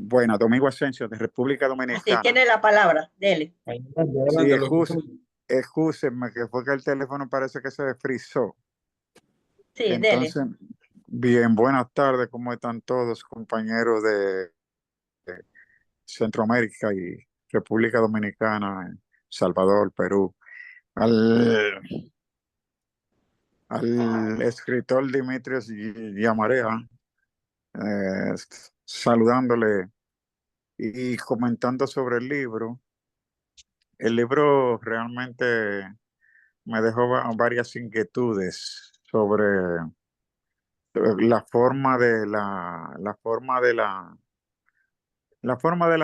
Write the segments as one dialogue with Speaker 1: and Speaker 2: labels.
Speaker 1: Bueno, Domingo Asensio, de República
Speaker 2: Así
Speaker 1: Dominicana.
Speaker 2: tiene la palabra, dele.
Speaker 1: Sí, excúsenme, que fue que el teléfono parece que se frizó.
Speaker 2: Sí, dele.
Speaker 1: Entonces, bien, buenas tardes, ¿cómo están todos, compañeros de Centroamérica y República Dominicana, Salvador, Perú? Al, al escritor Dimitrios Yamarea, eh, saludándole y comentando sobre el libro. El libro realmente me dejó varias inquietudes sobre la forma de la forma de la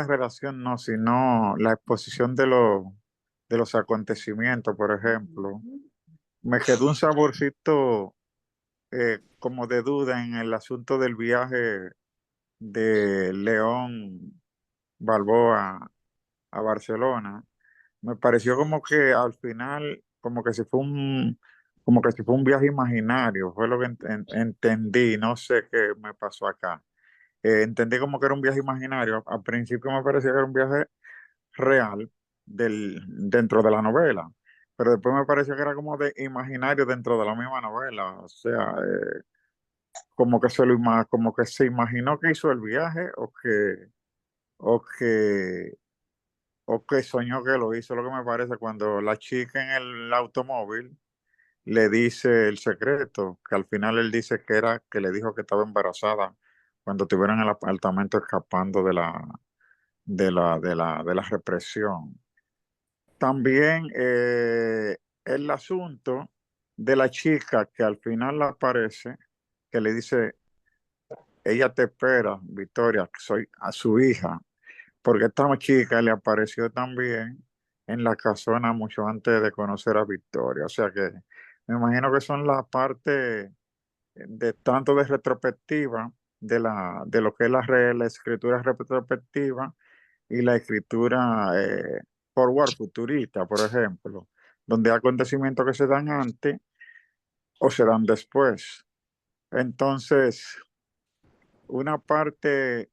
Speaker 1: relación, no, sino la exposición de los acontecimientos, por ejemplo. Me quedó un saborcito como de duda en el asunto del viaje de León Balboa a Barcelona. Me pareció como que al final, como que si fue un viaje imaginario, fue lo que entendí, no sé qué me pasó acá. Entendí como que era un viaje imaginario, al principio me parecía que era un viaje real dentro de la novela, pero después me pareció que era como de imaginario dentro de la misma novela, o sea, como que como que se imaginó que hizo el viaje o que o que soñó que lo hizo, lo que me parece cuando la chica en el automóvil le dice el secreto, que al final él dice que era, que le dijo que estaba embarazada cuando estuvieron en el apartamento escapando de la represión. También el asunto de la chica que al final aparece, que le dice, ella te espera, Victoria, que soy a su hija, porque esta chica le apareció también en la casona mucho antes de conocer a Victoria. O sea que me imagino que son la parte de tanto de retrospectiva de lo que es la escritura retrospectiva y la escritura forward futurista, por ejemplo, donde hay acontecimientos que se dan antes o se dan después. Entonces, una parte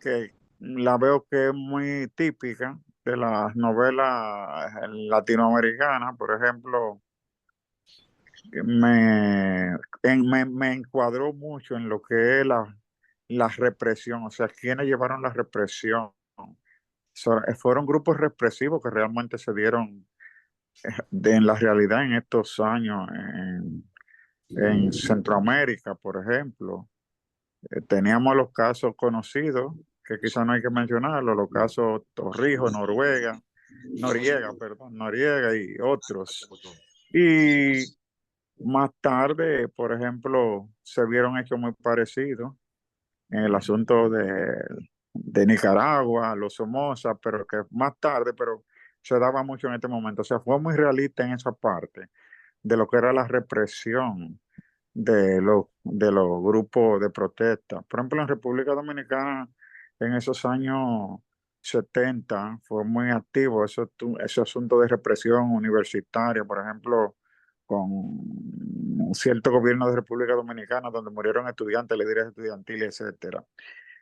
Speaker 1: que la veo que es muy típica de las novelas latinoamericanas, por ejemplo, me encuadró mucho en lo que es la represión, o sea, quienes llevaron la represión. Fueron grupos represivos que realmente se dieron en la realidad en estos años en Centroamérica, por ejemplo. Teníamos los casos conocidos, que quizás no hay que mencionarlos, los casos Torrijos, Noriega, perdón, Noriega y otros. Y más tarde, por ejemplo, se vieron hechos muy parecidos en el asunto de Nicaragua, los Somoza, pero que más tarde, pero se daba mucho en este momento. O sea, fue muy realista en esa parte de lo que era la represión de los grupos de protesta. Por ejemplo, en República Dominicana, en esos años 70 fue muy activo ese asunto de represión universitaria, por ejemplo, con un cierto gobierno de República Dominicana donde murieron estudiantes, líderes estudiantiles, etcétera.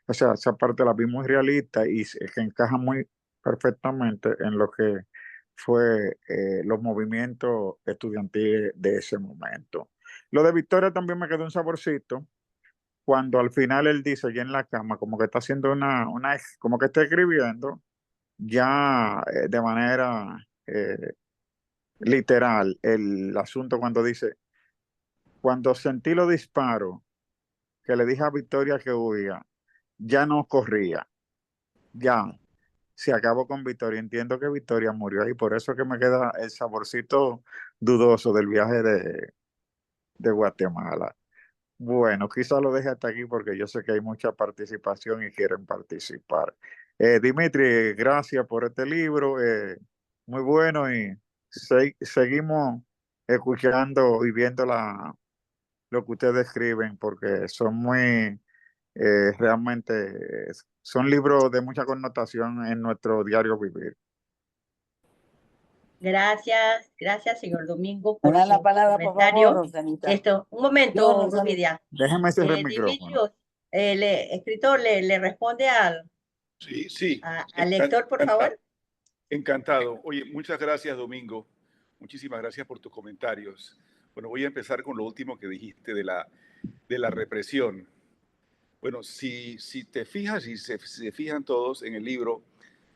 Speaker 1: O sea, esa parte la vi muy realista y que encaja muy perfectamente en lo que fue los movimientos estudiantiles de ese momento. Lo de Victoria también me quedó un saborcito cuando al final él dice ya en la cama, como que está haciendo como que está escribiendo ya de manera literal el asunto cuando dice, cuando sentí los disparos que le dije a Victoria que huía, ya no corría, ya se acabó con Victoria. Entiendo que Victoria murió ahí, por eso que me queda el saborcito dudoso del viaje de Guatemala. Bueno, quizá lo deje hasta aquí porque yo sé que hay mucha participación y quieren participar. Dimitri, gracias por este libro, muy bueno y seguimos escuchando y viendo lo que ustedes escriben porque son muy, realmente, son libros de mucha connotación en nuestro diario vivir.
Speaker 2: Gracias, gracias, señor Domingo,
Speaker 3: Me
Speaker 2: por
Speaker 3: da la
Speaker 2: su
Speaker 3: palabra, por favor,
Speaker 2: comentario.
Speaker 3: Rosanita.
Speaker 2: Un momento,
Speaker 3: Rosanita.
Speaker 2: Rubidia.
Speaker 1: Déjeme cerrar el micrófono.
Speaker 2: Dimitrios, Escritor, le responde
Speaker 3: Sí, sí.
Speaker 2: al lector, por favor.
Speaker 3: Encantado. Oye, muchas gracias, Domingo. Muchísimas gracias por tus comentarios. Bueno, voy a empezar con lo último que dijiste de la represión. Bueno, si te fijas y se fijan todos en el libro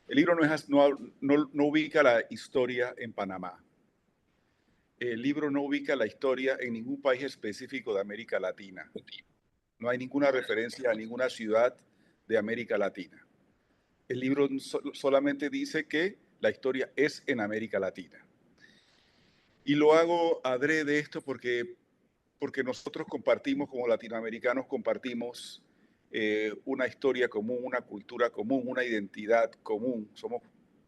Speaker 3: no ubica la historia en Panamá. El libro no ubica la historia en ningún país específico de América Latina. No hay ninguna referencia a ninguna ciudad de América Latina. El libro solamente dice que la historia es en América Latina. Y lo hago adrede esto porque nosotros compartimos, como latinoamericanos, compartimos una historia común, una cultura común, una identidad común.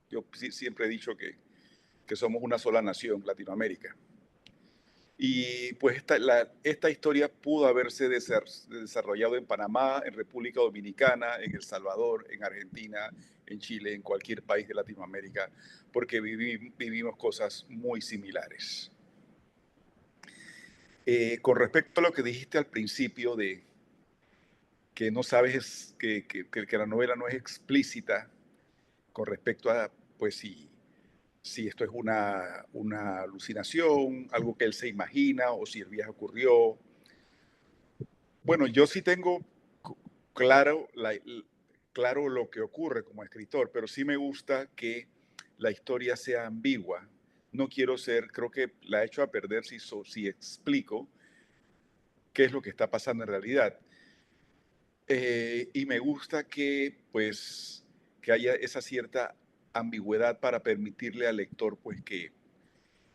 Speaker 3: Yo siempre he dicho que somos una sola nación, Latinoamérica. Y pues esta historia pudo haberse desarrollado en Panamá, en República Dominicana, en El Salvador, en Argentina, en Chile, en cualquier país de Latinoamérica, porque vivimos cosas muy similares. Con respecto a lo que dijiste al principio de que no sabes que la novela no es explícita con respecto a, pues, si esto es una alucinación, algo que él se imagina, o si el viaje ocurrió. Bueno, yo sí tengo claro, claro lo que ocurre como escritor, pero sí me gusta que la historia sea ambigua. No quiero creo que la he hecho a perder si explico qué es lo que está pasando en realidad. Y me gusta que, pues, que haya esa cierta ambigüedad para permitirle al lector, pues, que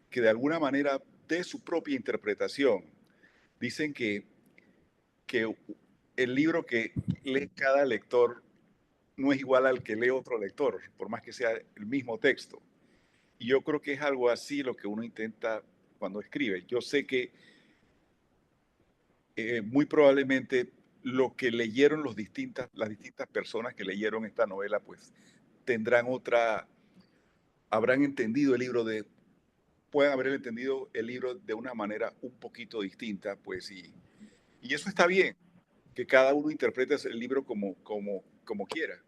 Speaker 3: de alguna manera dé su propia interpretación. Dicen que el libro que lee cada lector no es igual al que lee otro lector, por más que sea el mismo texto. Y yo creo que es algo así lo que uno intenta cuando escribe. Yo sé que muy probablemente lo que leyeron las distintas personas que leyeron esta novela, pues habrán entendido pueden haber entendido el libro de una manera un poquito distinta, pues, y eso está bien, que cada uno interprete el libro como quiera.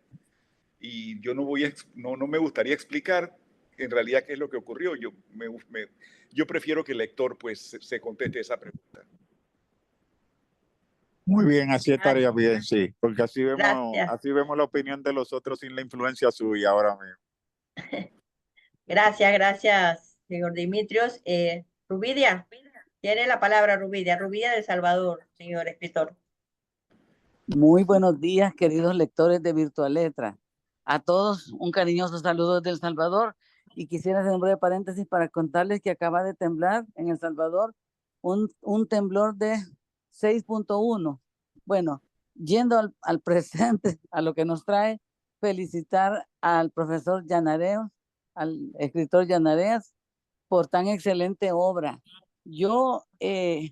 Speaker 3: Y yo no me gustaría explicar en realidad qué es lo que ocurrió. Yo prefiero que el lector, pues, se conteste esa pregunta.
Speaker 1: Muy bien, así estaría bien, sí, porque así
Speaker 2: Gracias.
Speaker 1: vemos la opinión de los otros sin la influencia suya ahora mismo.
Speaker 2: Gracias, señor Dimitrios. Rubidia, tiene la palabra Rubidia de Salvador, señor escritor.
Speaker 4: Muy buenos días, queridos lectores de Virtual Letra. A todos un cariñoso saludo desde El Salvador, y quisiera hacer un breve paréntesis para contarles que acaba de temblar en El Salvador un temblor de 6.1. Bueno, yendo al presente, a lo que nos trae, felicitar al profesor Llanareos, al escritor Llanareas, por tan excelente obra. Yo,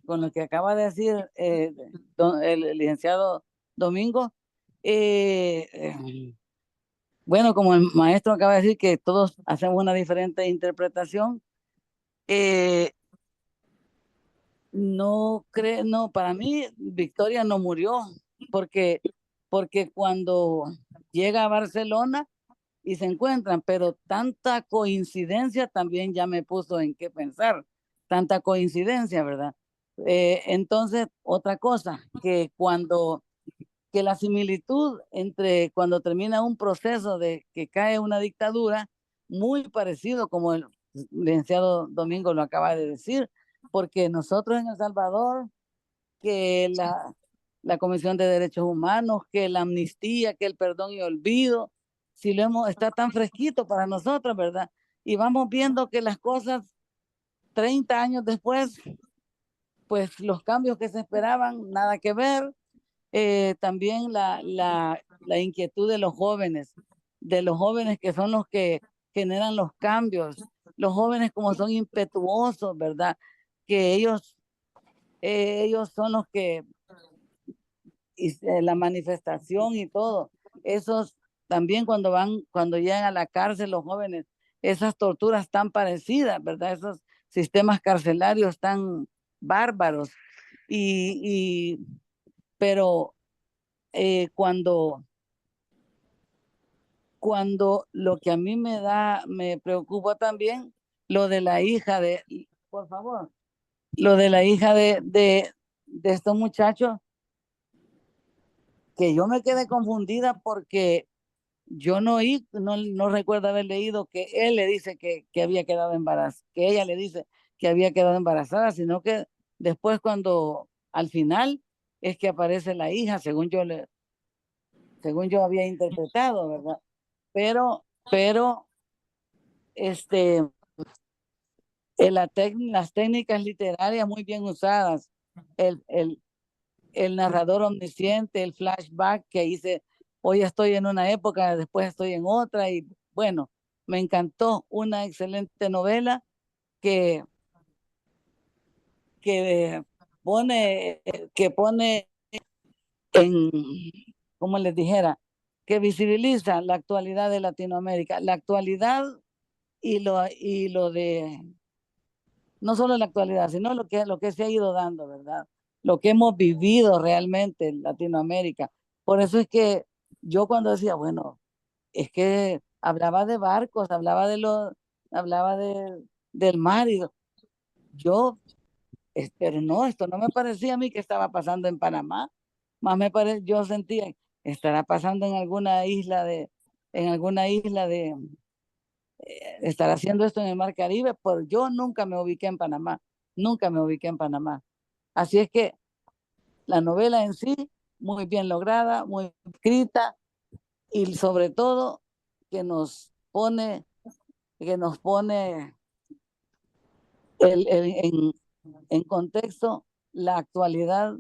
Speaker 4: con lo que acaba de decir el licenciado Domingo, bueno, como el maestro acaba de decir que todos hacemos una diferente interpretación, no, para mí Victoria no murió, porque cuando llega a Barcelona y se encuentran, pero tanta coincidencia también ya me puso en qué pensar, tanta coincidencia, ¿verdad? Entonces, otra cosa, que la similitud entre cuando termina un proceso de que cae una dictadura, muy parecido como el licenciado Domingo lo acaba de decir, porque nosotros en El Salvador, que la Comisión de Derechos Humanos, que la amnistía, que el perdón y olvido, si está tan fresquito para nosotros, ¿verdad? Y vamos viendo que las cosas 30 años después, pues los cambios que se esperaban, nada que ver. También la inquietud de los jóvenes que son los que generan los cambios, los jóvenes como son impetuosos, ¿verdad? Que ellos son los que, la manifestación y todo, esos también cuando llegan a la cárcel los jóvenes, esas torturas tan parecidas, ¿verdad? Esos sistemas carcelarios tan bárbaros, pero cuando lo que a mí me preocupa también, lo de la hija por favor, lo de la hija de estos muchachos, que yo me quedé confundida porque yo no recuerdo haber leído que él le dice que había quedado embarazada, que ella le dice que había quedado embarazada, sino que después cuando al final es que aparece la hija, según yo había interpretado, ¿verdad? Pero las técnicas literarias muy bien usadas, el narrador omnisciente, el flashback que hice, hoy estoy en una época, después estoy en otra, y bueno, me encantó, una excelente novela que, que pone en, como les dijera, que visibiliza la actualidad de Latinoamérica, la actualidad y lo de, no solo la actualidad, sino lo que se ha ido dando, ¿verdad? Lo que hemos vivido realmente en Latinoamérica. Por eso es que yo cuando decía, bueno, es que hablaba de barcos, hablaba del mar, y yo, pero no, esto no me parecía a mí que estaba pasando en Panamá, yo sentía, estará pasando en alguna isla de estar haciendo esto en el Mar Caribe, pero yo nunca me ubiqué en Panamá, nunca me ubiqué en Panamá. Así es que la novela en sí, muy bien lograda, muy escrita, y sobre todo que nos pone en contexto la actualidad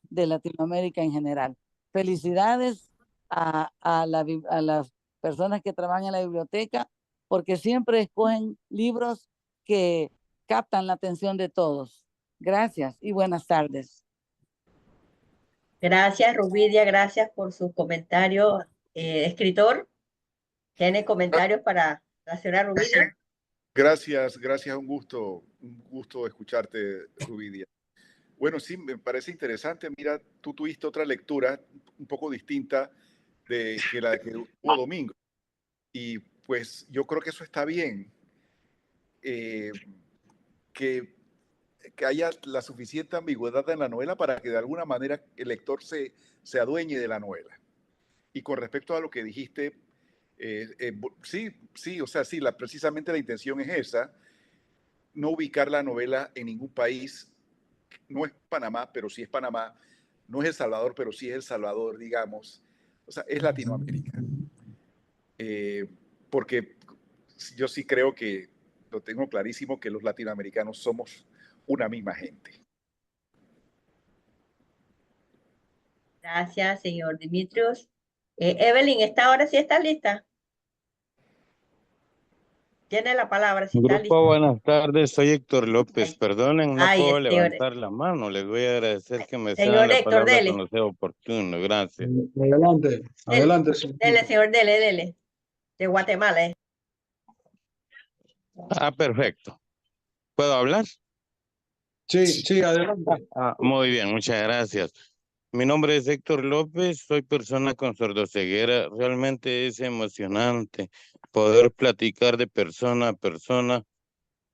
Speaker 4: de Latinoamérica en general. Felicidades a las personas que trabajan en la biblioteca, porque siempre escogen libros que captan la atención de todos. Gracias y buenas tardes.
Speaker 2: Gracias, Rubidia, gracias por su comentario. Escritor, ¿tiene comentarios para la señora Rubidia?
Speaker 3: Gracias, un gusto escucharte, Rubidia. Bueno, sí, me parece interesante. Mira, tú tuviste otra lectura un poco distinta que la que hubo domingo. Y pues yo creo que eso está bien, eh, que, que haya la suficiente ambigüedad en la novela para que de alguna manera el lector se adueñe de la novela. Y con respecto a lo que dijiste, sí, o sea, sí, precisamente la intención es esa, no ubicar la novela en ningún país. No es Panamá, pero sí es Panamá. No es El Salvador, pero sí es El Salvador, digamos. O sea, es Latinoamérica. Porque yo sí creo que lo tengo clarísimo que los latinoamericanos somos una misma gente.
Speaker 2: Gracias, señor Dimitrios. Evelyn, ¿esta hora sí está lista? Tiene la palabra si está lista.
Speaker 5: Grupo, buenas tardes, soy Héctor López.
Speaker 2: Ay,
Speaker 5: Perdonen, no
Speaker 2: ay,
Speaker 5: puedo
Speaker 2: señor,
Speaker 5: levantar la mano. Les voy a agradecer que me cedan
Speaker 2: señor
Speaker 5: la
Speaker 2: Héctor,
Speaker 5: palabra
Speaker 2: dele,
Speaker 5: cuando sea oportuno. Gracias.
Speaker 6: Adelante,
Speaker 2: dele,
Speaker 6: adelante, señor.
Speaker 2: dele, señor, dele, de Guatemala, ¿eh?
Speaker 5: Ah, perfecto. ¿Puedo hablar?
Speaker 6: Sí, adelante.
Speaker 5: Muy bien, muchas gracias. Mi nombre es Héctor López, soy persona con sordoceguera. Realmente es emocionante poder platicar de persona a persona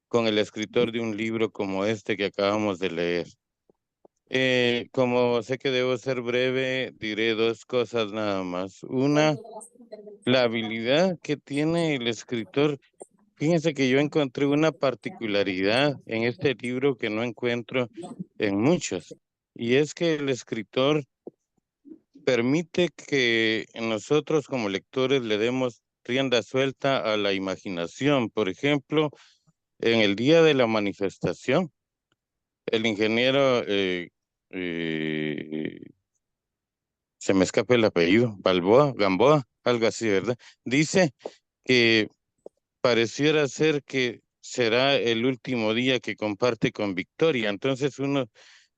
Speaker 5: con el escritor de un libro como este que acabamos de leer. Como sé que debo ser breve, diré dos cosas nada más. Una, la habilidad que tiene el escritor. Fíjense que yo encontré una particularidad en este libro que no encuentro en muchos, y es que el escritor permite que nosotros como lectores le demos rienda suelta a la imaginación. Por ejemplo, en el día de la manifestación, el ingeniero eh, se me escapa el apellido, Gamboa, algo así, ¿verdad? Dice que pareciera ser que será el último día que comparte con Victoria. Entonces uno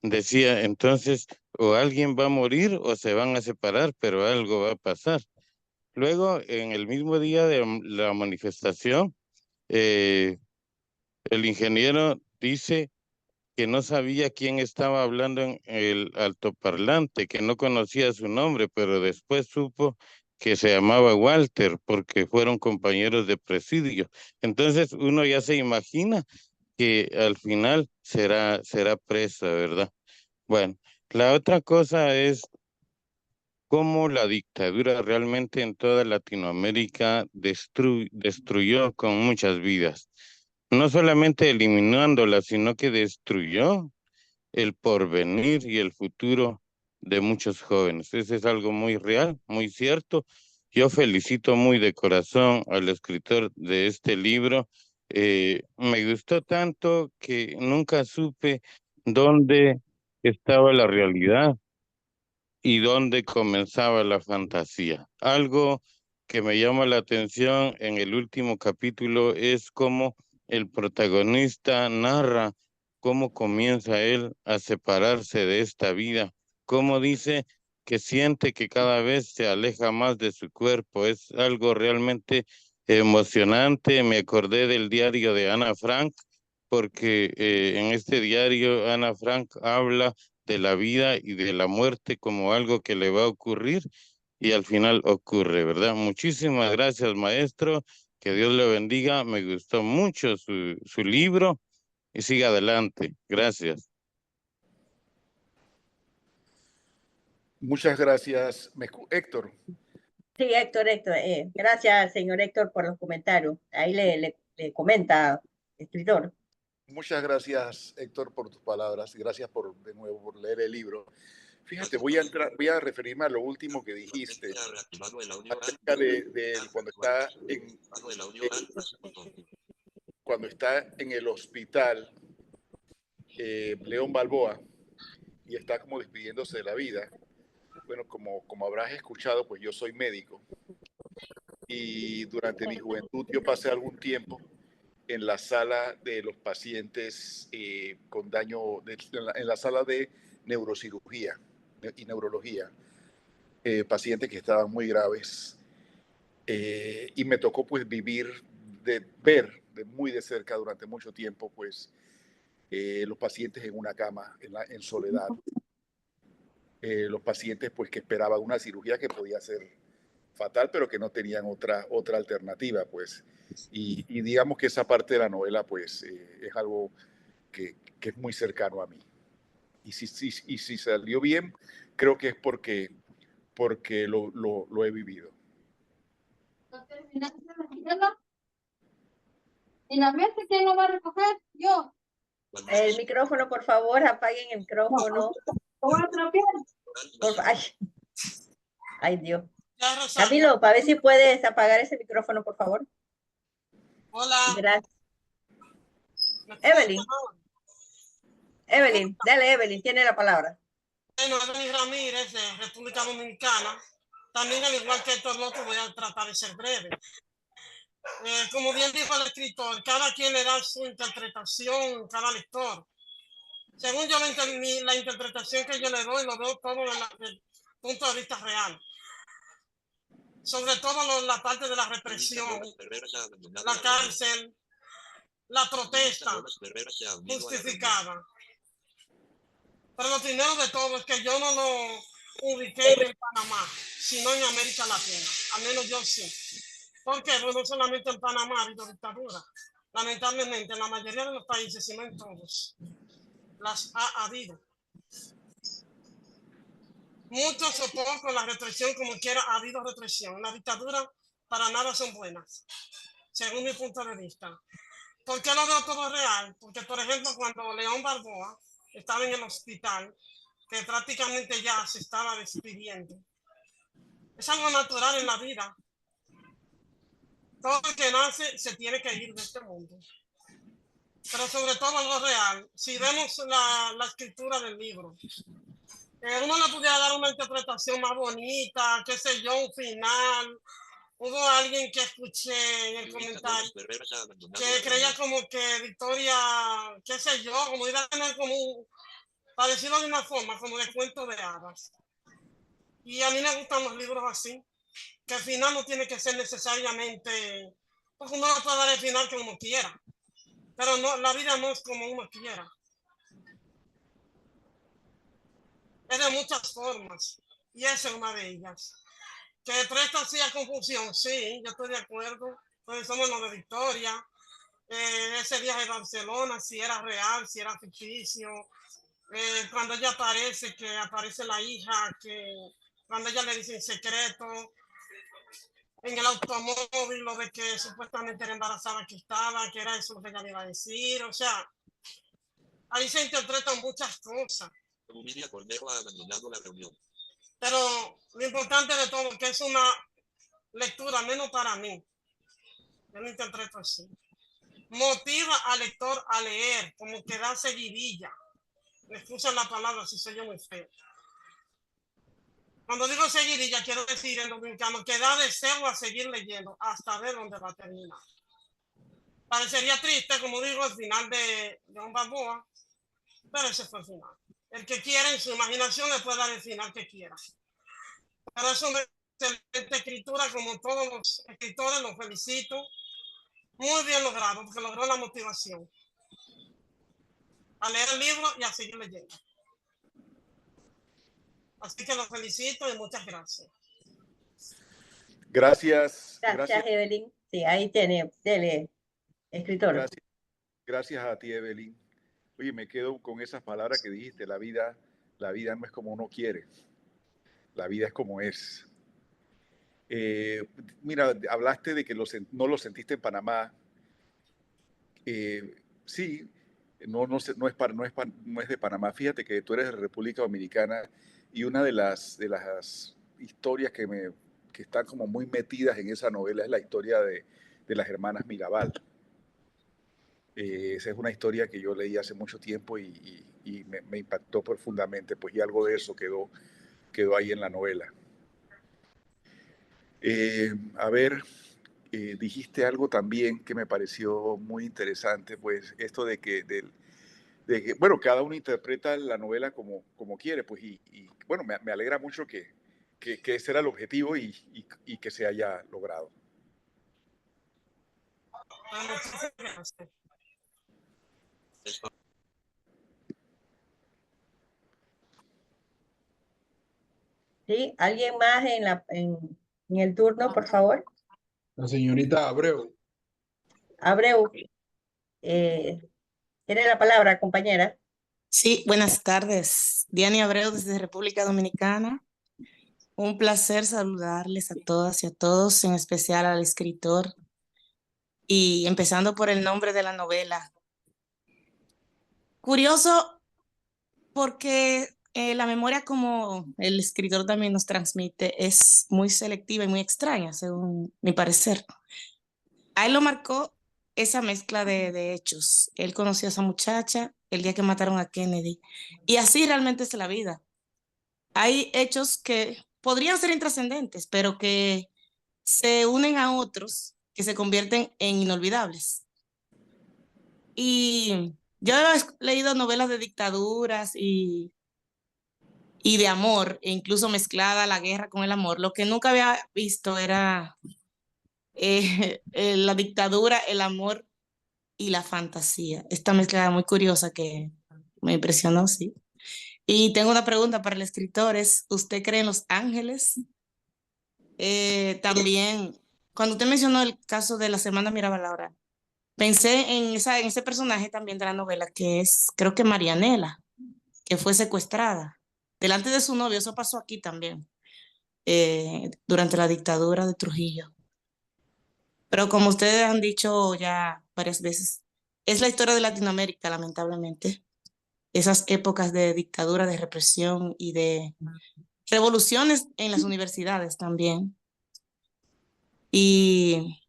Speaker 5: decía, entonces o alguien va a morir o se van a separar, pero algo va a pasar. Luego, en el mismo día de la manifestación, el ingeniero dice que no sabía quién estaba hablando en el altoparlante, que no conocía su nombre, pero después supo que se llamaba Walter porque fueron compañeros de presidio. Entonces uno ya se imagina que al final será presa, ¿verdad? Bueno, la otra cosa es cómo la dictadura realmente en toda Latinoamérica destruyó con muchas vidas. No solamente eliminándolas, sino que destruyó el porvenir y el futuro de muchos jóvenes. Eso es algo muy real, muy cierto. Yo felicito muy de corazón al escritor de este libro. Me gustó tanto que nunca supe dónde estaba la realidad y dónde comenzaba la fantasía. Algo que me llama la atención en el último capítulo es cómo el protagonista narra cómo comienza él a separarse de esta vida, cómo dice que siente que cada vez se aleja más de su cuerpo. Es algo realmente emocionante. Me acordé del diario de Ana Frank, porque en este diario Ana Frank habla de la vida y de la muerte como algo que le va a ocurrir y al final ocurre, ¿verdad? Muchísimas gracias, maestro. Que Dios le bendiga. Me gustó mucho su libro y siga adelante. Gracias.
Speaker 3: Muchas gracias, Héctor.
Speaker 2: Sí, Héctor. Gracias, señor Héctor, por los comentarios. Ahí le comenta, escritor.
Speaker 3: Muchas gracias, Héctor, por tus palabras. Gracias de nuevo por leer el libro. Fíjate, voy a referirme a lo último que dijiste acerca de cuando está en el hospital León Balboa y está como despidiéndose de la vida. Bueno, como habrás escuchado, pues yo soy médico y durante mi juventud yo pasé algún tiempo en la sala de los pacientes con daño, en la sala de neurocirugía y neurología, pacientes que estaban muy graves. Y me tocó pues ver muy de cerca durante mucho tiempo pues los pacientes en una cama, en soledad. Los pacientes pues que esperaban una cirugía que podía ser fatal, pero que no tenían otra alternativa, pues. Y digamos que esa parte de la novela, pues, es algo que es muy cercano a mí. Y si salió bien, creo que es porque lo he vivido.
Speaker 7: ¿Y la mesa quién lo va a recoger? Yo.
Speaker 2: El micrófono, por favor, apaguen el micrófono. Ay, Dios. Camilo, para ver si puedes apagar ese micrófono, por favor.
Speaker 7: Hola.
Speaker 2: Gracias. Evelyn, dale, Evelyn, tiene la palabra.
Speaker 7: Bueno, Evelyn Ramírez, de República Dominicana. También, al igual que Héctor López, voy a tratar de ser breve. Como bien dijo el escritor, cada quien le da su interpretación, cada lector. Según yo la interpretación que yo le doy, lo veo todo desde el punto de vista real. Sobre todo la parte de la represión, la cárcel, la protesta justificada. Pero lo primero de todo es que yo no lo ubiqué en Panamá, sino en América Latina. Al menos yo sí. Porque no solamente en Panamá ha habido dictadura. Lamentablemente, en la mayoría de los países, si no en todos, las ha habido. Muchos o pocos, la represión, como quiera, ha habido represión. La dictadura para nada son buenas, según mi punto de vista. ¿Por qué lo veo todo real? Porque, por ejemplo, cuando León Balboa estaba en el hospital, que prácticamente ya se estaba despidiendo, es algo natural en la vida. Todo el que nace se tiene que ir de este mundo. Pero sobre todo algo real. Si vemos la escritura del libro, uno le pudiera dar una interpretación más bonita, qué sé yo, un final. Hubo alguien que escuché en el comentario que creía como que Victoria, qué sé yo, como iba a tener como para decirlo de una forma, como de cuento de hadas. Y a mí me gustan los libros así, que al final no tiene que ser necesariamente, porque uno no puede dar el final como quiera, pero no, la vida no es como uno quiera. es de muchas formas, y esa es una de ellas. Que presta hacía confusión, sí, yo estoy de acuerdo. Entonces somos los de Victoria. Ese viaje a Barcelona, si era real, si era ficticio. Cuando ella aparece, que aparece la hija, que cuando ella le dice en secreto, en el automóvil, lo de que supuestamente era embarazada que estaba, que era eso lo que ella le iba a decir. O sea, ahí se interpretan muchas cosas. Pero lo importante de todo es que es una lectura, menos para mí, yo lo interpreto así, motiva al lector a leer, como que da seguidilla. Me excusan la palabra si soy yo muy feo. Cuando digo seguidilla, quiero decir en dominicano que da deseo a seguir leyendo hasta ver dónde va a terminar. Parecería triste, como digo, el final de Don Balboa, pero ese fue el final. El que quiera en su imaginación le puede dar el final que quiera. Pero es una excelente escritura, como todos los escritores, los felicito. Muy bien logrado, porque logró la motivación a leer el libro y a seguir leyendo. Así que los felicito y muchas gracias.
Speaker 3: Gracias,
Speaker 2: Gracias, Evelyn. Sí, ahí tiene, dele, escritor.
Speaker 3: Gracias a ti, Evelyn. Oye, me quedo con esas palabras que dijiste. La vida no es como uno quiere. La vida es como es. Mira, hablaste de que no lo sentiste en Panamá. Sí, no es de Panamá. Fíjate que tú eres de República Dominicana y una de las historias que están como muy metidas en esa novela es la historia de las hermanas Mirabal. Esa es una historia que yo leí hace mucho tiempo y me impactó profundamente, pues, y algo de eso quedó ahí en la novela. A ver, dijiste algo también que me pareció muy interesante, pues esto de que, bueno, cada uno interpreta la novela como quiere, pues, y bueno, me alegra mucho que ese era el objetivo y que se haya logrado.
Speaker 7: Muchas gracias.
Speaker 2: ¿Sí? ¿Alguien más en el turno, por favor?
Speaker 6: La señorita Abreu.
Speaker 2: Abreu, tiene la palabra, compañera.
Speaker 8: Sí, buenas tardes. Diana Abreu desde República Dominicana. Un placer saludarles a todas y a todos, en especial al escritor. Y empezando por el nombre de la novela. Curioso porque la memoria, como el escritor también nos transmite, es muy selectiva y muy extraña, según mi parecer. A él lo marcó esa mezcla de hechos. Él conoció a esa muchacha el día que mataron a Kennedy. Y así realmente es la vida. Hay hechos que podrían ser intrascendentes, pero que se unen a otros que se convierten en inolvidables. Y yo he leído novelas de dictaduras y de amor, e incluso mezclada la guerra con el amor. Lo que nunca había visto era la dictadura, el amor y la fantasía. Esta mezcla muy curiosa que me impresionó, sí. Y tengo una pregunta para el escritor, ¿usted cree en los ángeles? También, cuando usted mencionó el caso de la Semana Mirabal ahora, pensé en ese personaje también de la novela, que es, creo que Marianela, que fue secuestrada delante de su novio. Eso pasó aquí también, durante la dictadura de Trujillo. Pero como ustedes han dicho ya varias veces, es la historia de Latinoamérica, lamentablemente. Esas épocas de dictadura, de represión y de revoluciones en las universidades también. Y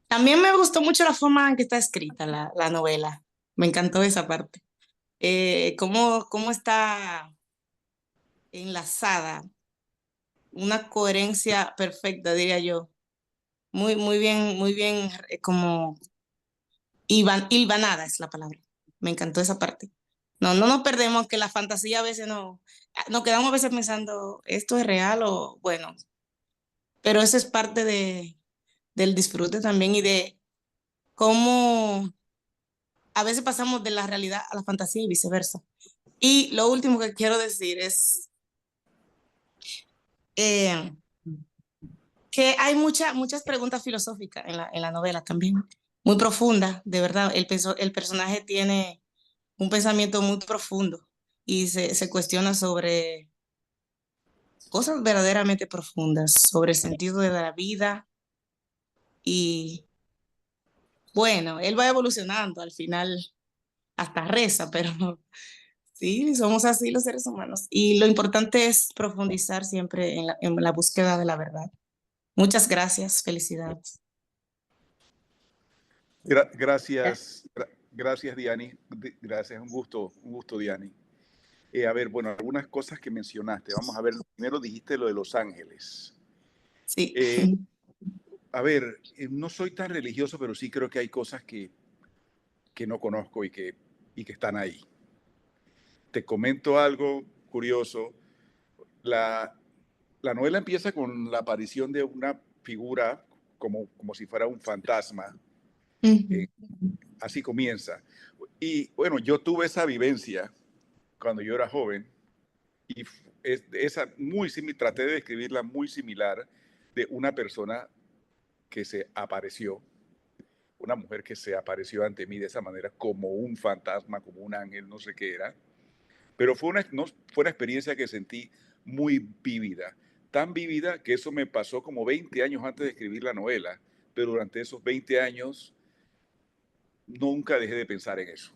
Speaker 8: también me gustó mucho la forma en que está escrita la novela. Me encantó esa parte. Cómo está enlazada, una coherencia perfecta, diría yo. Muy bien, como hilvanada es la palabra. Me encantó esa parte. No nos perdemos, que la fantasía a veces nos quedamos a veces pensando, ¿esto es real o bueno? Pero eso es parte del disfrute también y de cómo a veces pasamos de la realidad a la fantasía y viceversa. Y lo último que quiero decir es que hay muchas preguntas filosóficas en la novela también, muy profundas, de verdad. El personaje tiene un pensamiento muy profundo y se cuestiona sobre cosas verdaderamente profundas, sobre el sentido de la vida y bueno, él va evolucionando, al final hasta reza, pero sí, somos así los seres humanos. Y lo importante es profundizar siempre en la búsqueda de la verdad. Muchas gracias, felicidades.
Speaker 3: Gracias, Diani. Gracias, un gusto, Diani. A ver, bueno, algunas cosas que mencionaste. Vamos a ver, primero dijiste lo de Los Ángeles.
Speaker 8: Sí.
Speaker 3: A ver, no soy tan religioso, pero sí creo que hay cosas que no conozco y que están ahí. Te comento algo curioso. La novela empieza con la aparición de una figura como si fuera un fantasma. Así comienza. Y bueno, yo tuve esa vivencia cuando yo era joven y traté de describirla muy similar de una persona que se apareció, una mujer que se apareció ante mí de esa manera como un fantasma, como un ángel, no sé qué era. Pero fue una experiencia que sentí muy vívida, tan vívida que eso me pasó como 20 años antes de escribir la novela, pero durante esos 20 años nunca dejé de pensar en eso.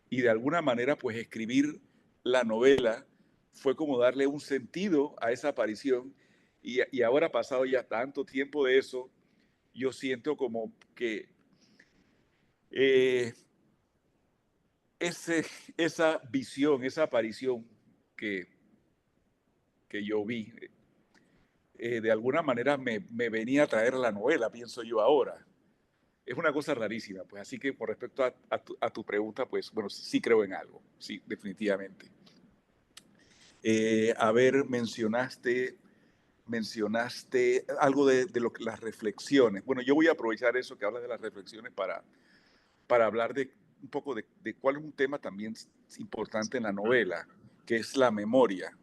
Speaker 3: Y de alguna manera, pues escribir la novela fue como darle un sentido a esa aparición y ahora pasado ya tanto tiempo de eso, yo siento como que esa visión, esa aparición que yo vi, de alguna manera me venía a traer la novela, pienso yo ahora. Es una cosa rarísima, pues así que con respecto a tu pregunta, pues bueno, sí creo en algo, sí, definitivamente. A ver, mencionaste algo de las reflexiones. Bueno, yo voy a aprovechar eso que hablas de las reflexiones para hablar de un poco de cuál es un tema también importante en la novela, que es la memoria,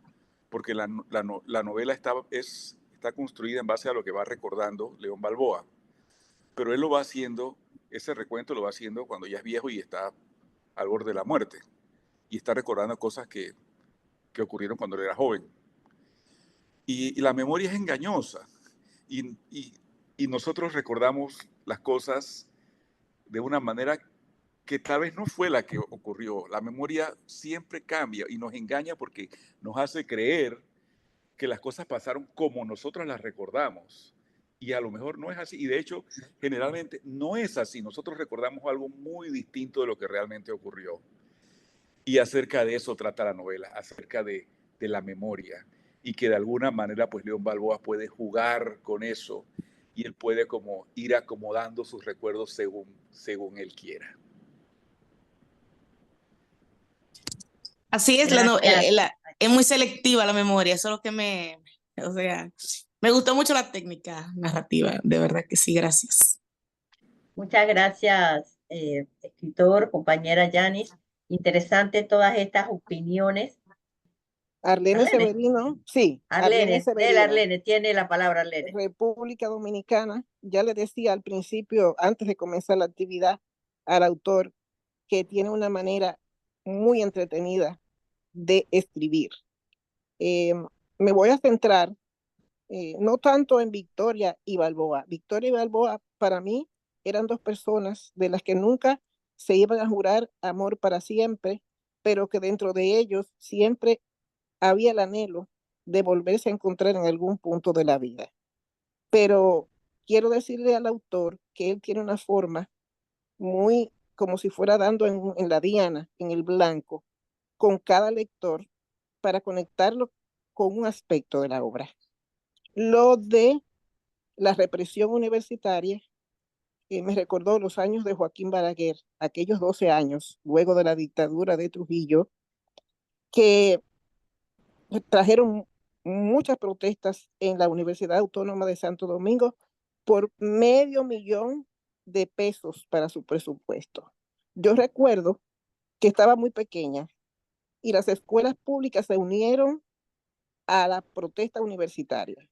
Speaker 3: porque la novela está construida en base a lo que va recordando León Balboa, pero él lo va haciendo, ese recuento lo va haciendo cuando ya es viejo y está al borde de la muerte, y está recordando cosas que ocurrieron cuando él era joven. Y la memoria es engañosa, y nosotros recordamos las cosas de una manera que tal vez no fue la que ocurrió. La memoria siempre cambia y nos engaña porque nos hace creer que las cosas pasaron como nosotros las recordamos. Y a lo mejor no es así. Y de hecho, generalmente no es así. Nosotros recordamos algo muy distinto de lo que realmente ocurrió. Y acerca de eso trata la novela, acerca de la memoria. Y que de alguna manera, pues León Balboa puede jugar con eso y él puede como ir acomodando sus recuerdos según él quiera.
Speaker 8: Así es, es muy selectiva la memoria, eso es lo que me gustó mucho la técnica narrativa, de verdad que sí, gracias.
Speaker 2: Muchas gracias, escritor, compañera Yanis. Interesante todas estas opiniones.
Speaker 9: Arlene Severino, sí.
Speaker 2: Arlene Severino. Arlene, tiene la palabra Arlene.
Speaker 9: República Dominicana, ya le decía al principio, antes de comenzar la actividad, al autor que tiene una manera muy entretenida de escribir. Me voy a centrar no tanto en Victoria y Balboa. Victoria y Balboa para mí eran dos personas de las que nunca se iban a jurar amor para siempre, pero que dentro de ellos siempre había el anhelo de volverse a encontrar en algún punto de la vida. Pero quiero decirle al autor que él tiene una forma muy como si fuera dando en la diana, en el blanco, con cada lector para conectarlo con un aspecto de la obra. Lo de la represión universitaria me recordó los años de Joaquín Balaguer, aquellos 12 años luego de la dictadura de Trujillo, que trajeron muchas protestas en la Universidad Autónoma de Santo Domingo por $500,000 de pesos para su presupuesto. Yo recuerdo que estaba muy pequeña y las escuelas públicas se unieron a la protesta universitaria.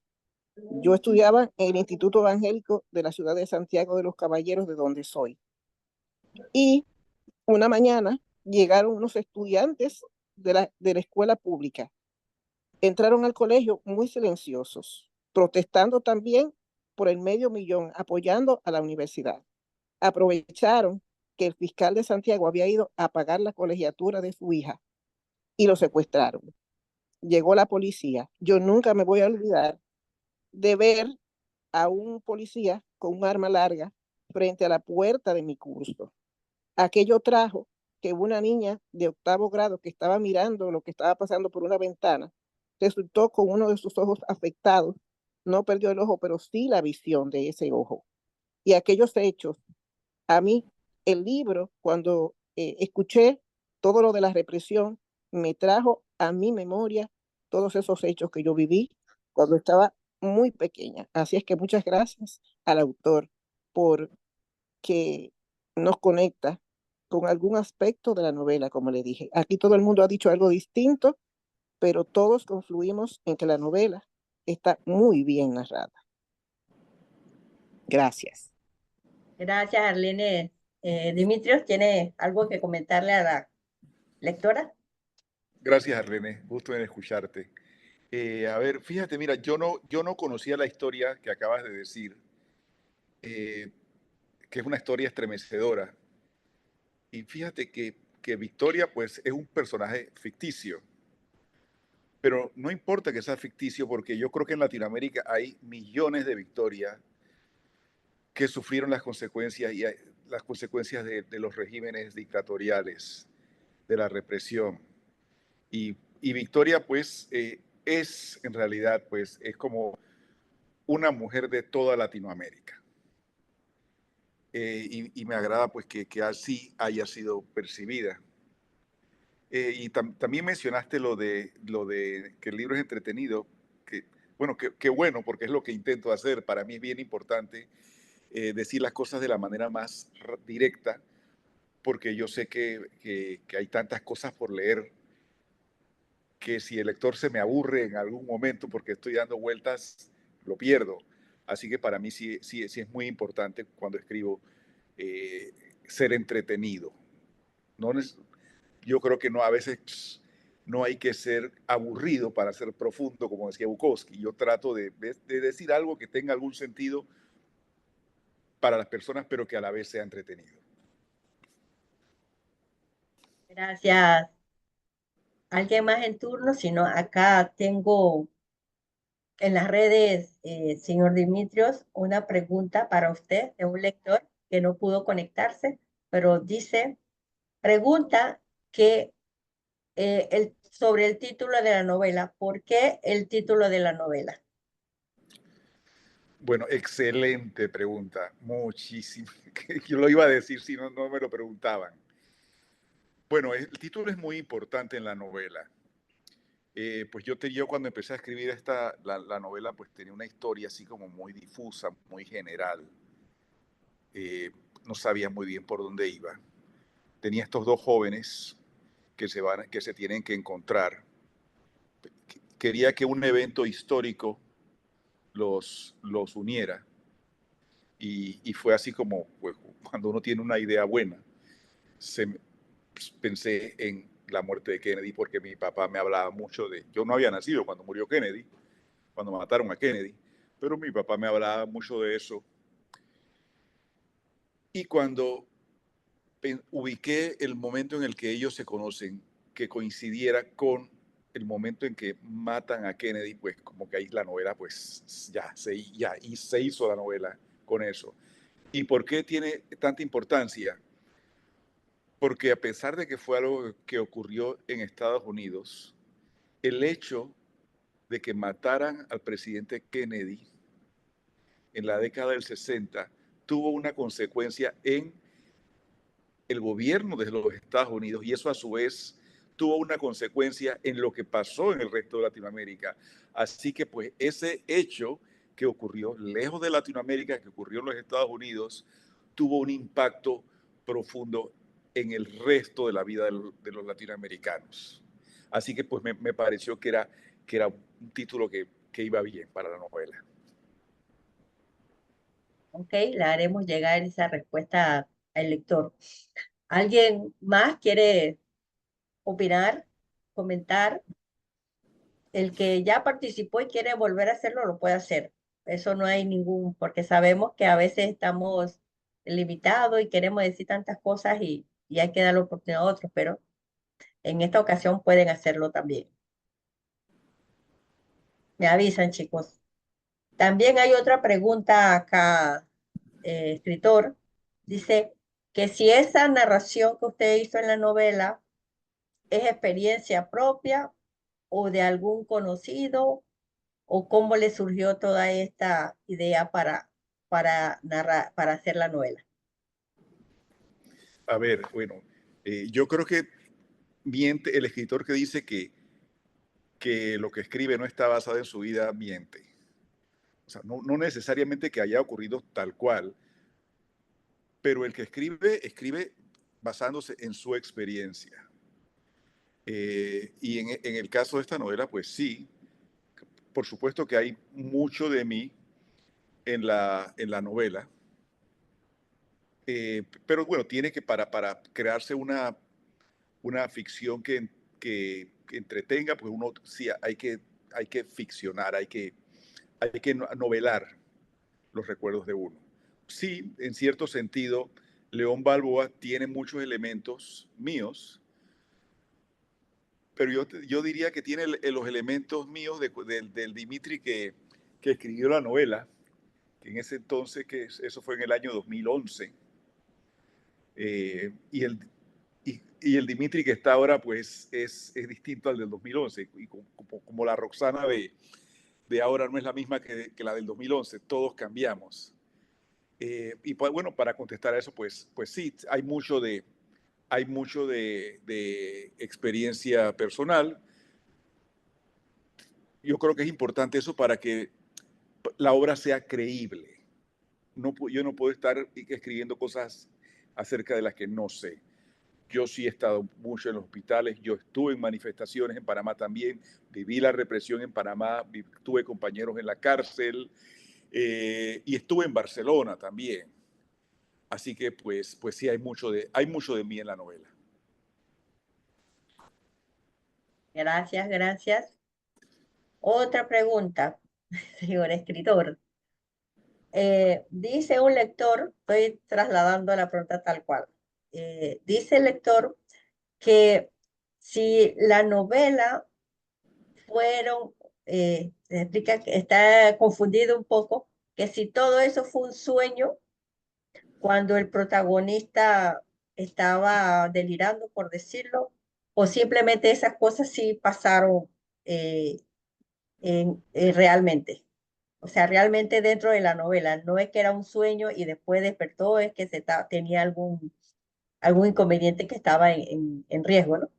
Speaker 9: Yo estudiaba en el Instituto Evangélico de la ciudad de Santiago de los Caballeros, de donde soy. Y una mañana llegaron unos estudiantes de la escuela pública. Entraron al colegio muy silenciosos, protestando también por el 500,000, apoyando a la universidad. Aprovecharon que el fiscal de Santiago había ido a pagar la colegiatura de su hija y lo secuestraron. Llegó la policía. Yo nunca me voy a olvidar de ver a un policía con un arma larga frente a la puerta de mi curso. Aquello trajo que una niña de 8º grado que estaba mirando lo que estaba pasando por una ventana, resultó con uno de sus ojos afectados. No perdió el ojo, pero sí la visión de ese ojo. Y aquellos hechos, a mí, el libro, cuando escuché todo lo de la represión, me trajo a mi memoria todos esos hechos que yo viví cuando estaba muy pequeña. Así es que muchas gracias al autor por que nos conecta con algún aspecto de la novela, como le dije. Aquí todo el mundo ha dicho algo distinto, pero todos confluimos en que la novela está muy bien narrada. Gracias.
Speaker 2: Gracias, Arlene. Dimitrios, ¿tiene algo que comentarle a la lectora?
Speaker 3: Gracias, Arlene. Gusto en escucharte. A ver, fíjate, mira, yo no conocía la historia que acabas de decir, que es una historia estremecedora. Y fíjate que Victoria, pues, es un personaje ficticio. Pero no importa que sea ficticio, porque yo creo que en Latinoamérica hay millones de Victorias que sufrieron las consecuencias, las consecuencias de los regímenes dictatoriales, de la represión. Y Victoria, pues, es en realidad, pues, es como una mujer de toda Latinoamérica. Y me agrada, pues, que así haya sido percibida. Y también mencionaste lo de que el libro es entretenido, que bueno, que bueno, porque es lo que intento hacer. Para mí es bien importante decir las cosas de la manera más directa, porque yo sé que hay tantas cosas por leer que si el lector se me aburre en algún momento porque estoy dando vueltas, lo pierdo. Así que para mí sí es muy importante cuando escribo ser entretenido. Yo creo que a veces no hay que ser aburrido para ser profundo, como decía Bukowski. Yo trato de decir algo que tenga algún sentido para las personas, pero que a la vez sea entretenido.
Speaker 2: Gracias. ¿Alguien más en turno? Si no, acá tengo en las redes, señor Dimitrios, una pregunta para usted de un lector que no pudo conectarse, pero dice, pregunta que sobre el título de la novela. ¿Por qué el título de la novela?
Speaker 3: Bueno, excelente pregunta. Muchísimo. Yo lo iba a decir si no me lo preguntaban. Bueno, el título es muy importante en la novela. Pues yo cuando empecé a escribir la novela, pues tenía una historia así como muy difusa, muy general. No sabía muy bien por dónde iba. Tenía estos dos jóvenes que se tienen que encontrar. Quería que un evento histórico los uniera. Y fue así como, pues, cuando uno tiene una idea buena, pensé en la muerte de Kennedy, porque mi papá me hablaba mucho yo no había nacido cuando murió Kennedy, cuando mataron a Kennedy, pero mi papá me hablaba mucho de eso. Y cuando ubiqué el momento en el que ellos se conocen, que coincidiera con el momento en que matan a Kennedy, pues como que ahí la novela, pues y se hizo la novela con eso. ¿Y por qué tiene tanta importancia? Porque a pesar de que fue algo que ocurrió en Estados Unidos, el hecho de que mataran al presidente Kennedy en la década del 60 tuvo una consecuencia en el gobierno de los Estados Unidos, y eso a su vez tuvo una consecuencia en lo que pasó en el resto de Latinoamérica. Así que pues ese hecho que ocurrió lejos de Latinoamérica, que ocurrió en los Estados Unidos, tuvo un impacto profundo en el resto de la vida de los latinoamericanos. Así que pues me pareció que era un título que iba bien para la novela.
Speaker 2: Ok, le haremos llegar esa respuesta al lector. ¿Alguien más quiere opinar, comentar? El que ya participó y quiere volver a hacerlo, lo puede hacer. Eso no hay ningún, porque sabemos que a veces estamos limitados y queremos decir tantas cosas y hay que dar la oportunidad a otros, pero en esta ocasión pueden hacerlo también. Me avisan, chicos. También hay otra pregunta acá, escritor. Dice que si esa narración que usted hizo en la novela es experiencia propia o de algún conocido, o cómo le surgió toda esta idea para narrar, para hacer la novela.
Speaker 3: A ver, bueno, yo creo que miente el escritor que dice que lo que escribe no está basado en su vida, miente. O sea, no necesariamente que haya ocurrido tal cual, pero el que escribe basándose en su experiencia. Y en el caso de esta novela, pues sí, por supuesto que hay mucho de mí en la novela, pero bueno, tiene que para crearse una ficción que entretenga, pues uno sí hay que ficcionar, hay que novelar los recuerdos de uno. Sí, en cierto sentido, León Balboa tiene muchos elementos míos, pero yo diría que tiene los elementos míos del Dimitri que escribió la novela, que en ese entonces, eso fue en el año 2011, y el Dimitri que está ahora, pues es distinto al del 2011, y como la Roxana de ahora no es la misma que la del 2011, todos cambiamos. Y pues, bueno, para contestar a eso, pues sí, hay mucho de experiencia personal. Yo creo que es importante eso para que la obra sea creíble. Yo no puedo estar escribiendo cosas acerca de las que no sé. Yo sí he estado mucho en los hospitales, yo estuve en manifestaciones en Panamá también, viví la represión en Panamá, tuve compañeros en la cárcel y estuve en Barcelona también. Así que pues sí hay mucho de mí en la novela.
Speaker 2: Gracias, gracias. Otra pregunta, señor escritor. Dice un lector, estoy trasladando la pregunta tal cual. Dice el lector que si la novela fueron, explica que está confundido un poco, que si todo eso fue un sueño cuando el protagonista estaba delirando, por decirlo, o simplemente esas cosas sí pasaron eh, realmente. O sea, realmente dentro de la novela, no es que era un sueño y después despertó, es que tenía algún inconveniente que estaba en riesgo, ¿no?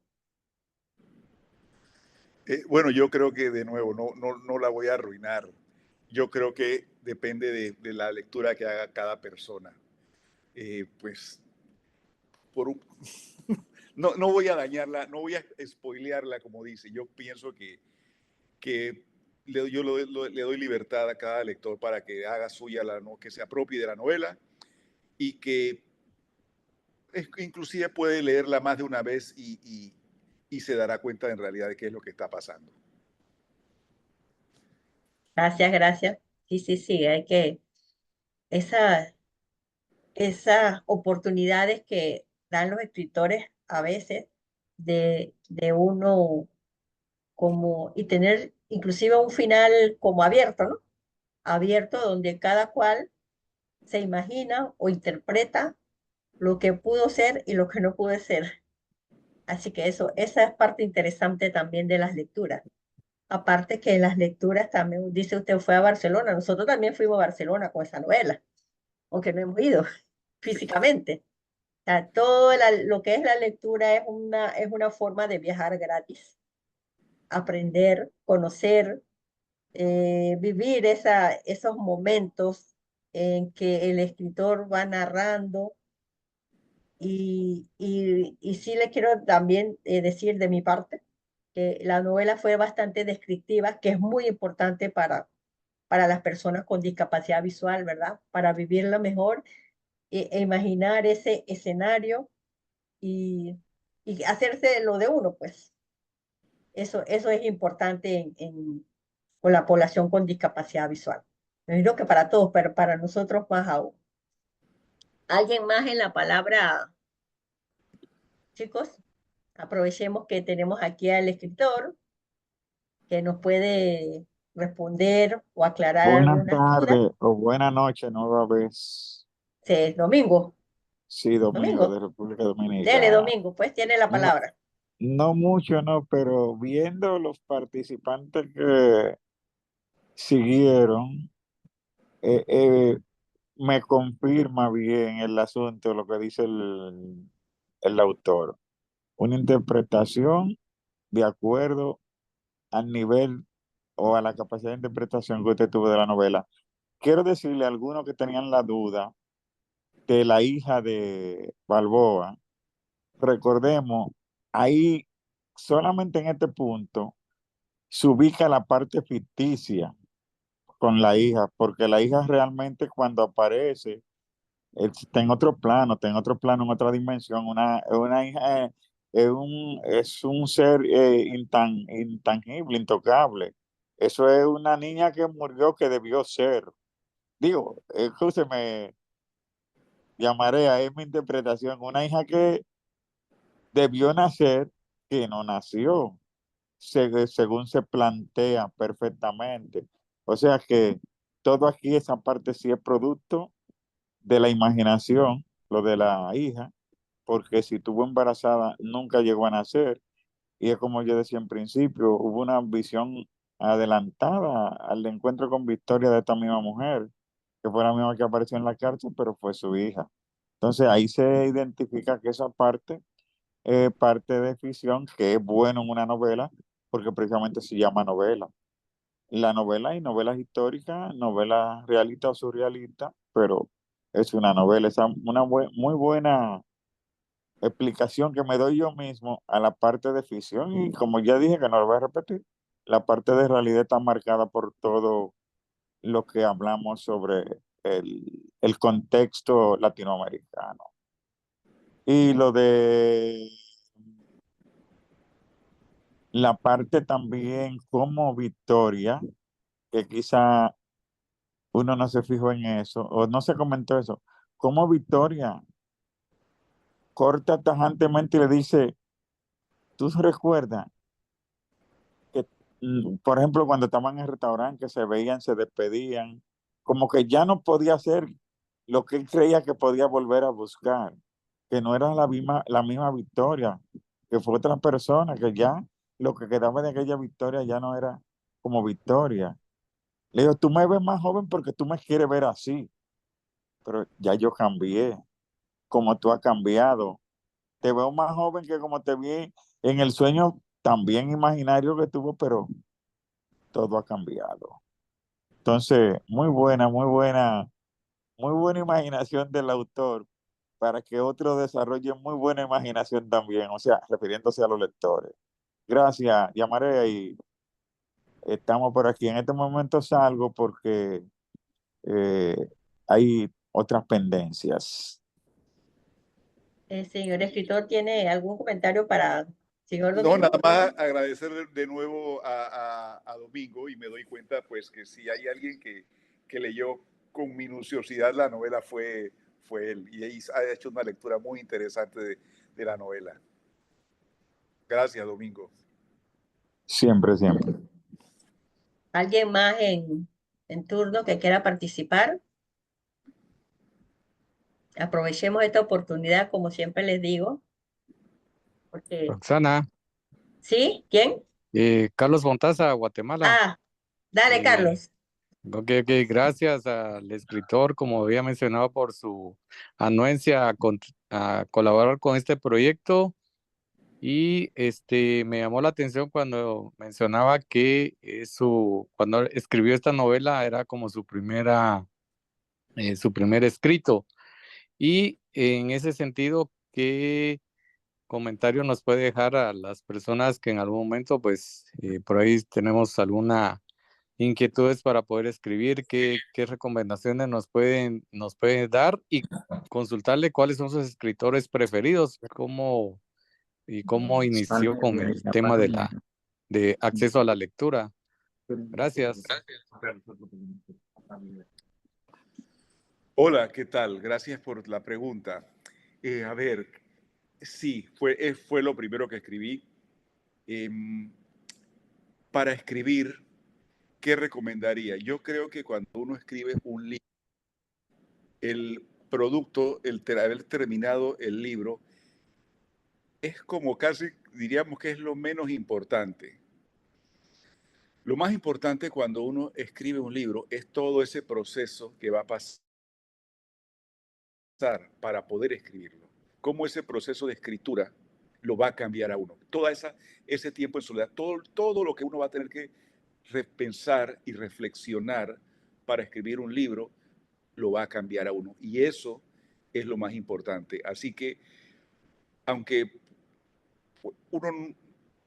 Speaker 3: Bueno, yo creo que de nuevo no la voy a arruinar. Yo creo que depende de la lectura que haga cada persona. Pues no voy a dañarla, no voy a spoilearla como dice. Yo pienso que yo le doy libertad a cada lector para que haga suya, que se apropie de la novela y que inclusive puede leerla más de una vez y se dará cuenta en realidad de qué es lo que está pasando.
Speaker 2: Gracias, gracias. Sí, hay que, esas oportunidades que dan los escritores a veces de uno como, y tener inclusive un final como abierto, ¿no? Abierto donde cada cual se imagina o interpreta lo que pudo ser y lo que no pudo ser. Así que esa es parte interesante también de las lecturas. Aparte que en las lecturas también, dice usted, fue a Barcelona. Nosotros también fuimos a Barcelona con esa novela, aunque no hemos ido físicamente. O sea, lo que es la lectura es una forma de viajar gratis, aprender, conocer, vivir esos momentos en que el escritor va narrando. Y sí le quiero también decir de mi parte que la novela fue bastante descriptiva, que es muy importante para las personas con discapacidad visual, ¿verdad? Para vivirla mejor e imaginar ese escenario y hacerse lo de uno, pues. Eso es importante con la población con discapacidad visual. Me imagino que para todos, pero para nosotros más aún. ¿Alguien más en la palabra, chicos? Aprovechemos que tenemos aquí al escritor que nos puede responder o aclarar
Speaker 1: Buenas
Speaker 2: algunas dudas.
Speaker 1: tardes o buenas noches nueva vez.
Speaker 2: Sí, es domingo.
Speaker 1: Sí, Domingo de
Speaker 2: Domingo.
Speaker 1: República
Speaker 2: Dele,
Speaker 1: Dominicana.
Speaker 2: Domingo, pues tiene la
Speaker 1: No,
Speaker 2: palabra.
Speaker 1: no mucho, no, pero viendo los participantes que siguieron, eh, eh, me confirma bien el asunto, lo que dice el autor. Una interpretación de acuerdo al nivel o a la capacidad de interpretación que usted tuvo de la novela. Quiero decirle a algunos que tenían la duda de la hija de Balboa, recordemos, ahí solamente en este punto se ubica la parte ficticia con la hija, porque la hija realmente cuando aparece está en otro plano, está en otro plano, en otra dimensión. Una hija es un ser intangible, intocable. Eso es una niña que murió que debió ser. Digo, escúcheme, llamaré a mi interpretación, una hija que debió nacer, que no nació, según se plantea perfectamente. O sea que todo aquí, esa parte sí es producto de la imaginación, lo de la hija, porque si estuvo embarazada nunca llegó a nacer. Y es como yo decía en principio, hubo una visión adelantada al encuentro con Victoria de esta misma mujer, que fue la misma que apareció en la cárcel, pero fue su hija. Entonces ahí se identifica que esa parte es parte de ficción, que es bueno en una novela, porque precisamente se llama novela. La novela y novelas históricas, novelas realistas o surrealistas, pero es una novela, es muy buena explicación que me doy yo mismo a la parte de ficción y como ya dije que no lo voy a repetir, la parte de realidad está marcada por todo lo que hablamos sobre el contexto latinoamericano. Y lo de la parte también como Victoria, que quizá uno no se fijó en eso o no se comentó eso, como Victoria corta tajantemente y le dice, ¿tú recuerdas que, por ejemplo, cuando estaban en el restaurante, que se veían, se despedían, como que ya no podía hacer lo que él creía que podía volver a buscar, que no era la misma Victoria, que fue otra persona, que ya lo que quedaba de aquella Victoria ya no era como Victoria. Le digo, tú me ves más joven porque tú me quieres ver así, pero ya yo cambié, como tú has cambiado. Te veo más joven que como te vi en el sueño también imaginario que tuvo, pero todo ha cambiado. Entonces, muy buena imaginación del autor para que otros desarrollen muy buena imaginación también, o sea, refiriéndose a los lectores. Gracias, llamaré y estamos por aquí. En este momento salgo porque eh, hay otras pendencias.
Speaker 2: El señor escritor, ¿tiene algún comentario para señor
Speaker 3: No, nada
Speaker 2: Domingo?
Speaker 3: más agradecer de nuevo a Domingo y me doy cuenta pues que si hay alguien que leyó con minuciosidad la novela fue él y ahí ha hecho una lectura muy interesante de la novela. Gracias, Domingo.
Speaker 1: Siempre, siempre.
Speaker 2: ¿Alguien más en turno que quiera participar? Aprovechemos esta oportunidad, como siempre les digo, porque
Speaker 10: Roxana,
Speaker 2: ¿sí? ¿Quién?
Speaker 10: Carlos Fontaza, Guatemala.
Speaker 2: Ah, dale,
Speaker 10: Eh,
Speaker 2: Carlos.
Speaker 10: ok, gracias al escritor, como había mencionado, por su anuencia a colaborar con este proyecto. Y me llamó la atención cuando mencionaba que cuando escribió esta novela era como su primer escrito. Y en ese sentido, que comentario nos puede dejar a las personas que en algún momento, pues, por ahí tenemos alguna inquietudes para poder escribir? ¿Qué recomendaciones nos pueden dar? Y consultarle cuáles son sus escritores preferidos, cómo inició con el tema de acceso a la lectura. Gracias.
Speaker 3: Hola, ¿qué tal? Gracias por la pregunta. A ver, sí, fue lo primero que escribí. Para escribir, ¿qué recomendaría? Yo creo que cuando uno escribe un libro, el producto, haber terminado el libro, es como casi, diríamos que es lo menos importante. Lo más importante cuando uno escribe un libro es todo ese proceso que va a pasar para poder escribirlo. Cómo ese proceso de escritura lo va a cambiar a uno. Ese tiempo en soledad, todo lo que uno va a tener que repensar y reflexionar para escribir un libro, lo va a cambiar a uno. Y eso es lo más importante. Así que, aunque uno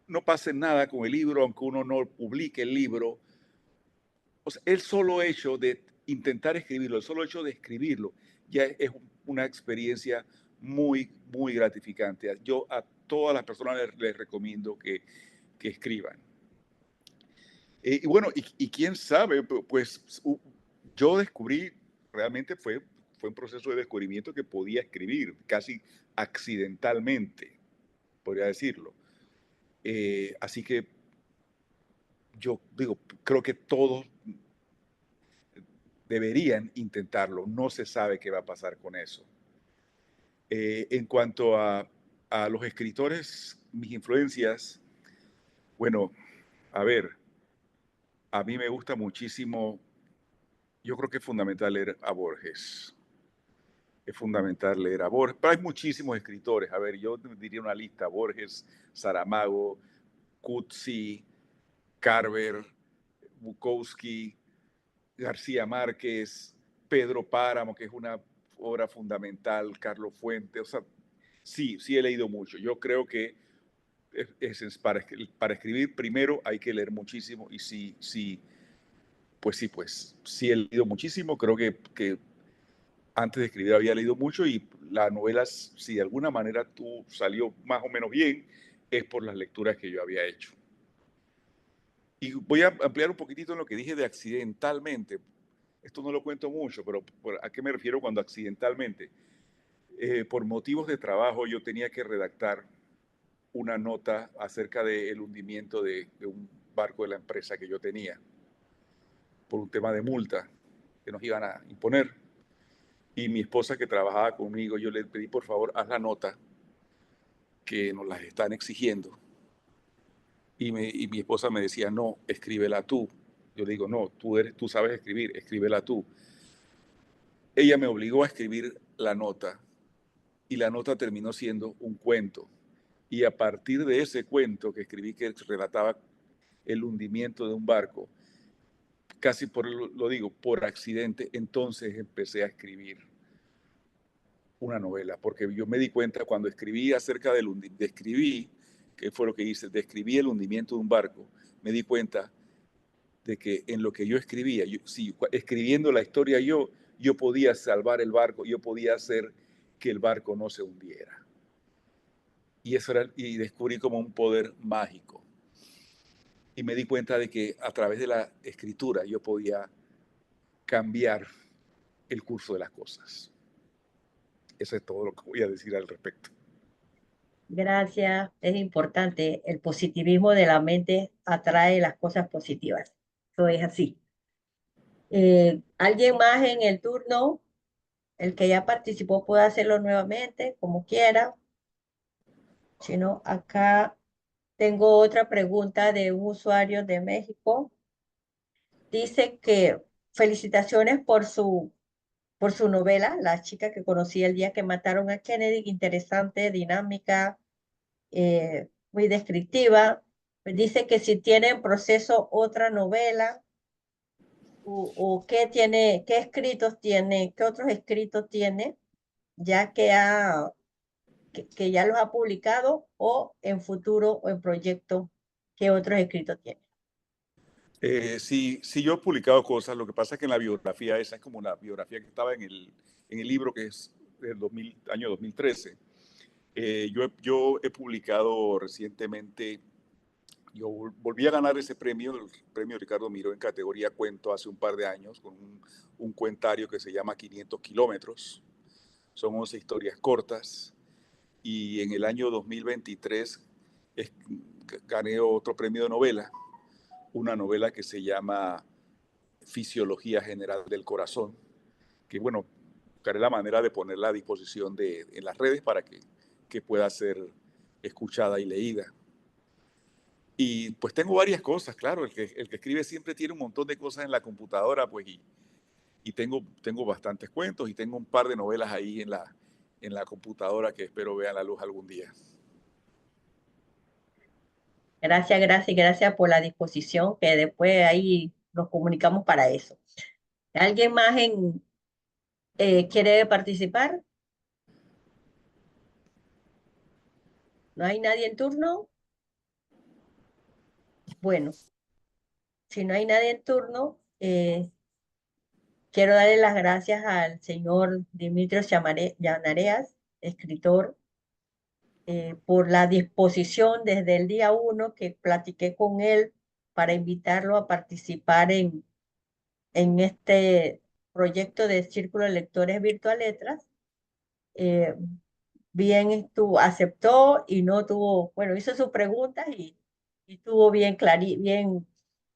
Speaker 3: no pase nada con el libro, aunque uno no publique el libro, o sea, el solo hecho de intentar escribirlo, el solo hecho de escribirlo, ya es una experiencia muy, muy gratificante. Yo a todas las personas les recomiendo que escriban. Y bueno, y quién sabe, pues yo descubrí, realmente fue un proceso de descubrimiento que podía escribir, casi accidentalmente, podría decirlo. Así que yo digo, creo que todos deberían intentarlo. No se sabe qué va a pasar con eso. En cuanto a los escritores, mis influencias, bueno, a ver, a mí me gusta muchísimo, yo creo que es fundamental leer a Borges. Es fundamental leer a Borges, pero hay muchísimos escritores. A ver, yo diría una lista: Borges, Saramago, Coetzee, Carver, Bukowski, García Márquez, Pedro Páramo, que es una obra fundamental, Carlos Fuentes. O sea, sí he leído mucho. Yo creo que para escribir primero hay que leer muchísimo, y sí he leído muchísimo. Creo que antes de escribir había leído mucho, y la novela, si de alguna manera salió más o menos bien, es por las lecturas que yo había hecho. Y voy a ampliar un poquitito en lo que dije de accidentalmente. Esto no lo cuento mucho, pero ¿a qué me refiero cuando accidentalmente? Por motivos de trabajo yo tenía que redactar una nota acerca del hundimiento de un barco de la empresa que yo tenía, por un tema de multa que nos iban a imponer. Y mi esposa, que trabajaba conmigo, yo le pedí, por favor, haz la nota que nos las están exigiendo. Y mi esposa me decía, no, escríbela tú. Yo le digo, no, tú sabes escribir, escríbela tú. Ella me obligó a escribir la nota, y la nota terminó siendo un cuento. Y a partir de ese cuento que escribí, que relataba el hundimiento de un barco, casi por accidente, entonces empecé a escribir una novela, porque yo me di cuenta cuando escribí acerca describí, que fue lo que hice, describí el hundimiento de un barco, me di cuenta de que en lo que yo escribía, escribiendo la historia yo podía salvar el barco, yo podía hacer que el barco no se hundiera. Y eso y descubrí como un poder mágico. Y me di cuenta de que a través de la escritura yo podía cambiar el curso de las cosas. Eso es todo lo que voy a decir al respecto.
Speaker 2: Gracias. Es importante. El positivismo de la mente atrae las cosas positivas. Eso es así. ¿Alguien más en el turno? El que ya participó puede hacerlo nuevamente, como quiera. Si no, acá tengo otra pregunta de un usuario de México. Dice que felicitaciones por su novela, La chica que conocí el día que mataron a Kennedy. Interesante, dinámica, muy descriptiva. Dice que si tiene en proceso otra novela, o qué escritos tiene, qué otros escritos tiene, ya que ha que ya los ha publicado o en futuro o en proyecto que otros escritos tienen.
Speaker 3: Sí, yo he publicado cosas, lo que pasa es que en la biografía, esa es como la biografía que estaba en el libro que es del año 2013. Yo he publicado recientemente, yo volví a ganar ese premio, el premio Ricardo Miró en categoría cuento hace un par de años, con un cuentario que se llama 500 kilómetros. Son 11 historias cortas. Y en el año 2023 gané otro premio de novela, una novela que se llama Fisiología General del Corazón, que bueno, buscaré la manera de ponerla a disposición en las redes para que pueda ser escuchada y leída. Y pues tengo varias cosas, claro, el que escribe siempre tiene un montón de cosas en la computadora, pues, y tengo bastantes cuentos y tengo un par de novelas ahí en la computadora que espero vean la luz algún día.
Speaker 2: Gracias por la disposición, que después ahí nos comunicamos para eso. ¿Alguien más quiere participar? ¿No hay nadie en turno? Bueno, si no hay nadie en turno, quiero darle las gracias al señor Dimitrios Llanareas, escritor, por la disposición desde el día 1 que platiqué con él para invitarlo a participar en este proyecto de Círculo de Lectores Virtual Letras. Bien aceptó y no tuvo, bueno, hizo sus preguntas y estuvo bien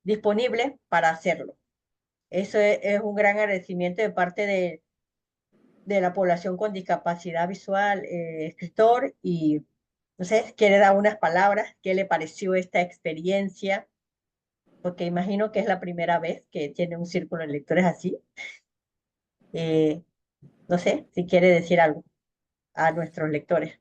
Speaker 2: disponible para hacerlo. Eso es un gran agradecimiento de parte de la población con discapacidad visual, escritor, y no sé, quiere dar unas palabras, qué le pareció esta experiencia, porque imagino que es la primera vez que tiene un círculo de lectores así. No sé si quiere decir algo a nuestros lectores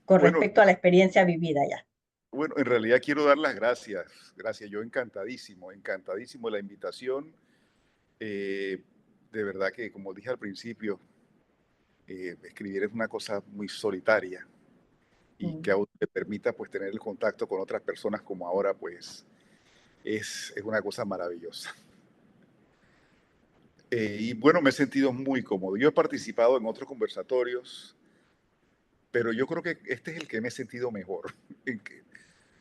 Speaker 2: con
Speaker 3: Bueno,
Speaker 2: respecto a la experiencia vivida ya.
Speaker 3: Bueno, en realidad quiero dar las gracias. Gracias, yo encantadísimo de la invitación. De verdad que, como dije al principio, escribir es una cosa muy solitaria y que aún te permita pues tener el contacto con otras personas como ahora, pues es una cosa maravillosa. Y bueno, me he sentido muy cómodo. Yo he participado en otros conversatorios, pero yo creo que este es el que me he sentido mejor.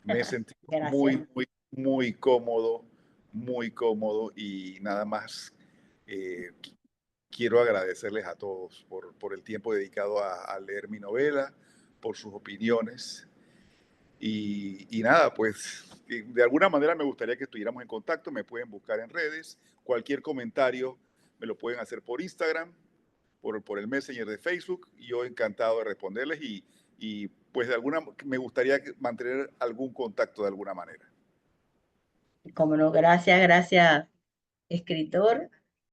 Speaker 3: Me he sentido muy, muy, muy cómodo y nada más quiero agradecerles a todos por el tiempo dedicado a leer mi novela, por sus opiniones y nada, pues de alguna manera me gustaría que estuviéramos en contacto, me pueden buscar en redes, cualquier comentario me lo pueden hacer por Instagram, por el Messenger de Facebook, y yo encantado de responderles y pues me gustaría mantener algún contacto de alguna manera.
Speaker 2: Como no, gracias, escritor.